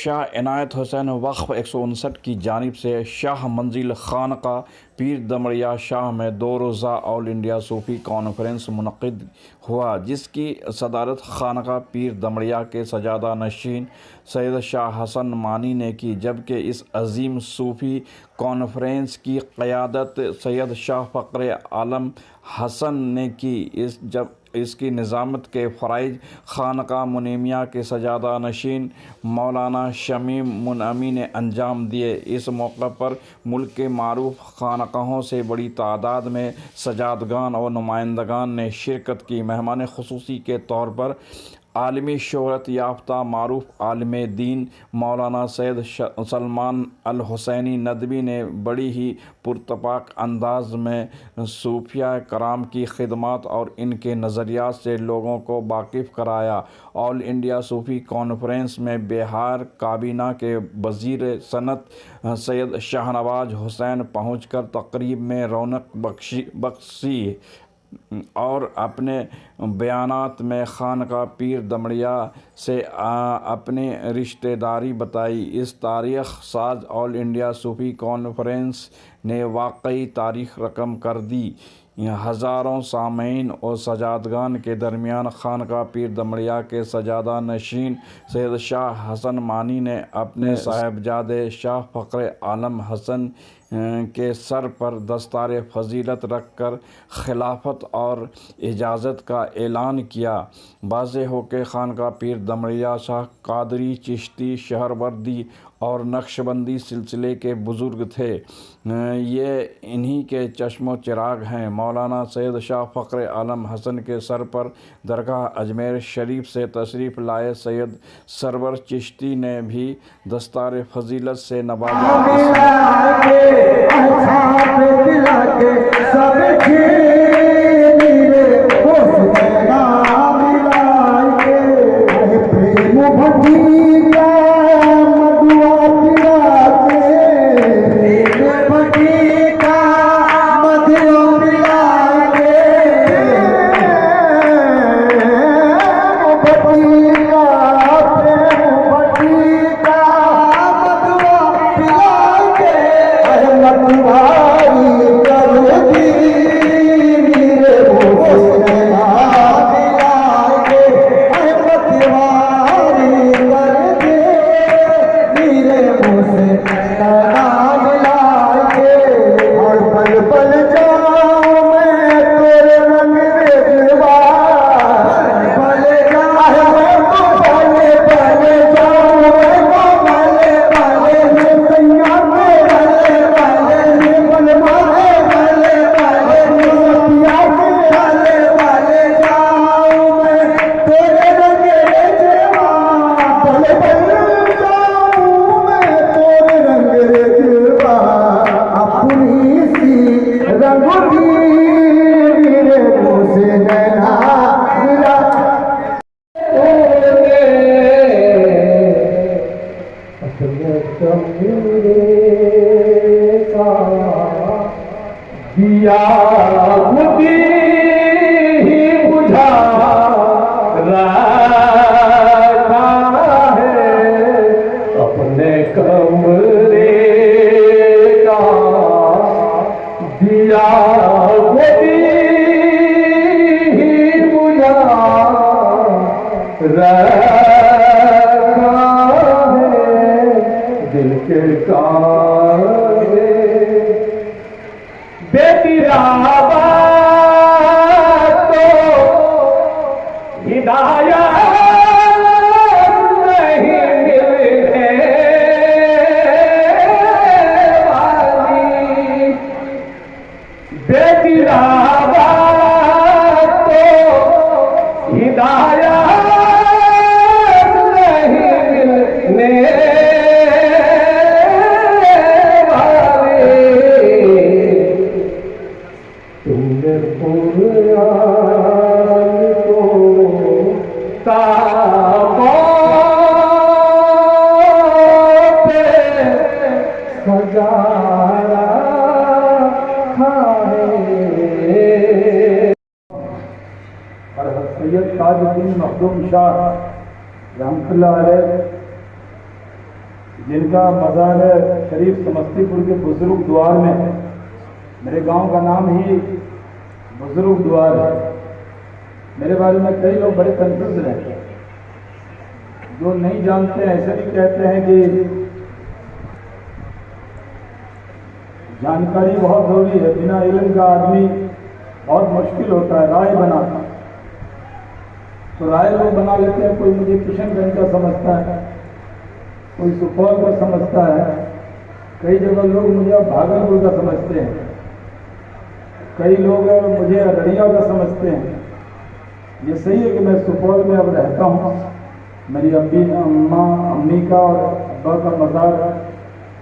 شاہ عنایت حسین وقف 159 کی جانب سے شاہ منزل خانقاہ پیر دمڑیا شاہ میں 2 روزہ آل انڈیا صوفی کانفرنس منعقد ہوا، جس کی صدارت خانقاہ پیر دمڑیا کے سجادہ نشین سید شاہ حسن مانی نے کی، جبکہ اس عظیم صوفی کانفرنس کی قیادت سید شاہ فخر عالم حسن نے کی۔ اس کی نظامت کے فرائض خانقاہ منیمیہ کے سجادہ نشین مولانا شمیم منعمی نے انجام دیے۔ اس موقع پر ملک کے معروف خانقاہوں سے بڑی تعداد میں سجادگان اور نمائندگان نے شرکت کی۔ مہمان خصوصی کے طور پر عالمی شہرت یافتہ معروف عالم دین مولانا سید سلمان الحسینی ندوی نے بڑی ہی پرتپاک انداز میں صوفیاء کرام کی خدمات اور ان کے نظریات سے لوگوں کو واقف کرایا۔ آل انڈیا صوفی کانفرنس میں بہار کابینہ کے وزیر صنعت سید شاہنواز حسین پہنچ کر تقریب میں رونق بخشی اور اپنے بیانات میں خانقاہ پیر دمڑیا سے اپنی رشتہ داری بتائی۔ اس تاریخ ساز آل انڈیا صوفی کانفرنس نے واقعی تاریخ رقم کر دی۔ ہزاروں سامعین اور سجادگان کے درمیان خانقاہ پیر دمڑیا کے سجادہ نشین سید شاہ حسن مانی نے اپنے صاحبزادے شاہ فخر عالم حسن کے سر پر دستار فضیلت رکھ کر خلافت اور اجازت کا اعلان کیا۔ واضح ہو کہ خانقاہ پیر دمڑیا شاہ قادری، چشتی، سہروردی اور نقشبندی سلسلے کے بزرگ تھے۔ یہ انہی کے چشم و چراغ ہیں۔ مولانا سید شاہ فخر عالم حسن کے سر پر درگاہ اجمیر شریف سے تشریف لائے سید سرور چشتی نے بھی دستار فضیلت سے نوازا۔ سید تاج الدین مخدوم شاہ رحمۃ اللہ علیہ جن کا مزار شریف سمستی پور کے بزرگ دوار میں ہے. میرے گاؤں کا نام ہی بزرگ دوار ہے. میرے بارے میں کئی لوگ بڑے کنفیوز رہتے ہیں. جو نہیں جانتے ہیں ایسے بھی کہتے ہیں کہ جانکاری بہت ضروری ہے. بنا علم کا آدمی بہت مشکل ہوتا ہے رائے بنانا. تو رائے لوگ بنا لیتے ہیں. کوئی مجھے کشن گنج کا سمجھتا ہے, کوئی سپول کا سمجھتا ہے, کئی جگہ لوگ مجھے بھاگلپور کا سمجھتے ہیں, کئی لوگ مجھے ارڑیا کا سمجھتے ہیں. یہ صحیح ہے کہ میں سپول میں اب رہتا ہوں. میری امی کا اور ابا کا مزار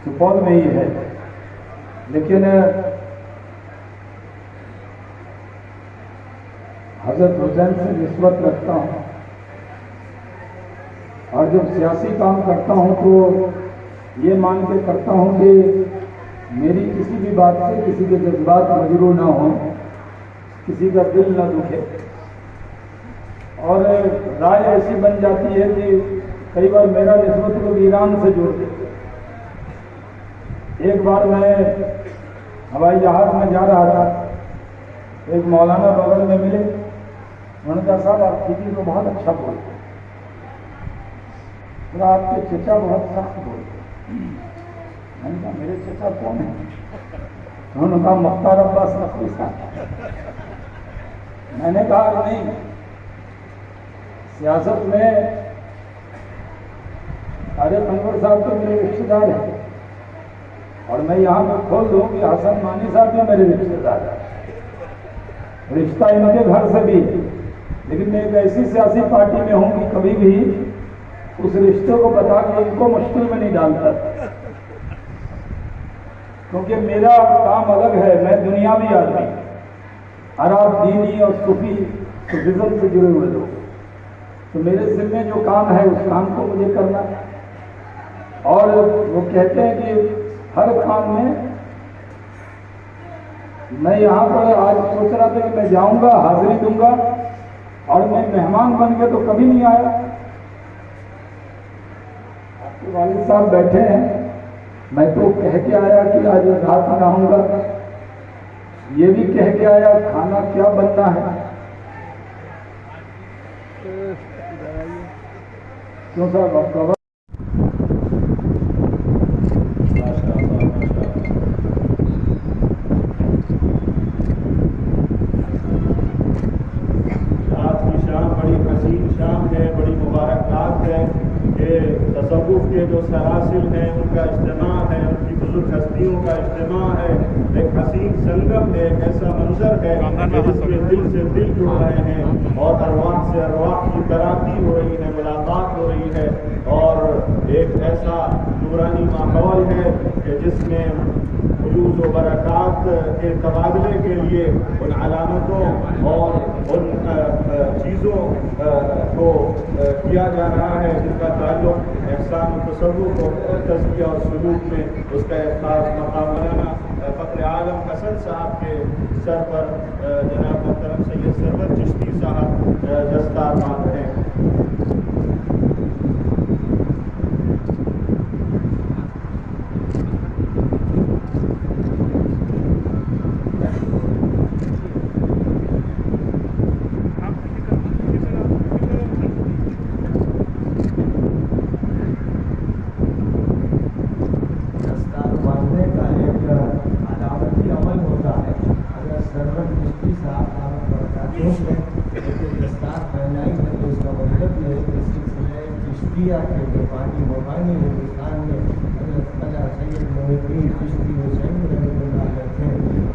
سپول میں ہی ہے, لیکن حضرت حسین سے نسبت رکھتا ہوں. اور جب سیاسی کام کرتا ہوں تو یہ مان کے کرتا ہوں کہ میری کسی بھی بات سے کسی کے جذبات مجروح نہ ہوں, کسی کا دل نہ دکھے. اور رائے ایسی بن جاتی ہے کہ کئی بار میرا نسبت لوگ ایران سے جوڑ دیتے. ایک بار میں ہوائی جہاز میں جا رہا تھا, ایک مولانا بغل میں ملے. انہوں نے کہا صاحب آپ کسی کو بہت اچھا بولتے ہیں, آپ کے چچا بہت سخت بولتے ہیں. میں نے کہا میرے چچا کون ہیں؟ انہوں نے کہا مختار عباس نقوی صاحب. میں نے کہا نہیں, سیاست میں طارق انور صاحب تو میرے رشتے دار ہیں, اور میں یہاں پہ کھول دوں کہ حسن مانی صاحب بھی میرے رشتے دار ہیں. رشتہ ان کے گھر سے بھی, لیکن میں ایک ایسی سیاسی پارٹی میں ہوں کہ کبھی بھی اس رشتے کو بتا کے ان کو مشکل میں نہیں ڈالتا, کیونکہ میرا کام الگ ہے. میں دنیاوی آدمی, اور آپ دینی اور صوفیزم سے جڑے ہوئے لوگ, تو میرے ذمہ جو کام ہے اس کام کو مجھے کرنا. اور وہ کہتے ہیں کہ ہر کام میں یہاں پر آج سوچ رہا تھا کہ میں جاؤں گا, حاضری دوں گا, اور میں مہمان بن کے تو کبھی نہیں آیا. آپ کے والد صاحب بیٹھے ہیں, میں تو کہہ کے آیا کہ آج رات میں آؤں گا. یہ بھی کہہ کے آیا کھانا کیا بننا ہے. کیوں صاحب آپ کا تصوف کے جو سراسل ہیں ان کا اجتماع ہے, ان کی بزرگ ہستیوں کا اجتماع ہے. ایک حسین سنگم ہے, ایک ایسا منظر ہے کہ جس میں دل سے دل جڑ رہے ہیں, اور ارواح سے ارواح کی تراقی ہو رہی ہے, ملاقات ہو رہی ہے. اور ایک ایسا نورانی ماحول ہے کہ جس میں فیوز و برکات کے تبادلے کے لیے ان علامتوں اور ان چیزوں کو کیا جا رہا ہے جن کا تعلق احسان و تصوف اور تزکیہ اور سلوک میں اس کا ایک خاص مقام بنانا. فخر عالم حسن صاحب کے سر پر جناب محترم سید سرور چشتی صاحب دستار باندھ ہیں.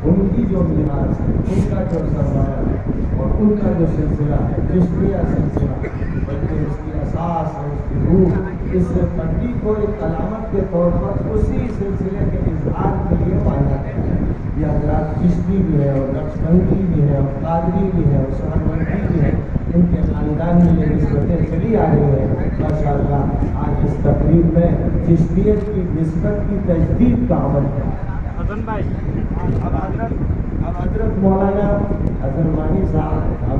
ان کی جو میراث ہے, ان کا جو سرمایہ ہے, اور ان کا جو سلسلہ ہے, چشتیہ سلسلہ, بلکہ اس کی اساس اور اس کی روح اس پٹی کو ایک علامت کے طور پر اسی سلسلے کے اظہار کے لیے باندھا گیا ہے. یہ حضرات چشتی بھی ہے, اور نقشبندی بھی ہے, اور قادری بھی ہے, اور سہروردی بھی ہے. ان کے خاندان میں یہ نسبتیں چلی آ رہی ہیں. ماشاء اللہ آج اس تقریب میں چشتیت کی نسبت کی تجدید کا عمل ہے. اب حضرت مولانا حسن مانی صاحب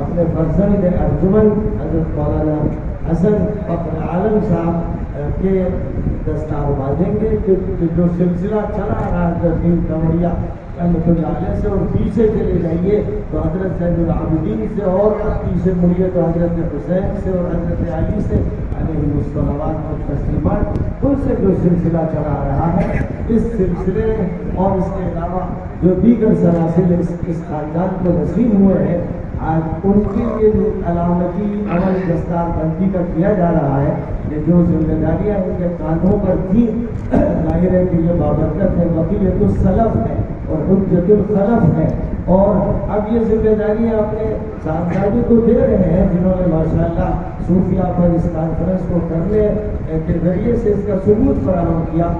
اپنے فرزند ارجمن حضرت مولانا حسن فخر عالم صاحب کے دستار باندھیں گے کہ جو سلسلہ چلا رہا ہے دین کمریا رحمۃ اللہ علیہ سے، اور پیچھے چلے جائیے تو حضرت زین العابدین سے، اور پیچھے مڑیے تو حضرت حسین سے اور حضرت علی سے علیہ الصلوات و تسلیمات، ان سے جو سلسلہ چلا رہا ہے، اس سلسلے اور اس کے علاوہ جو دیگر سلاسل اس خاندان کو نصیب ہوئے ہیں، آج ان کے لیے جو علامتی عمل دستار بندی کا کیا جا رہا ہے، یہ جو ذمہ داریاں ان کے کاندھوں پر تھیں، ظاہر ہے کہ یہ بابرکت ہے، بقیت السلف ہے اور حجت الخلف ہے، اور اب یہ ذمہ داریاں اپنے صاحبزادی کو دے رہے ہیں، جنہوں نے ماشاءاللہ صوفیہ پر اس کانفرنس کو کرنے کے ذریعے سے اس کا ثبوت فراہم کیا۔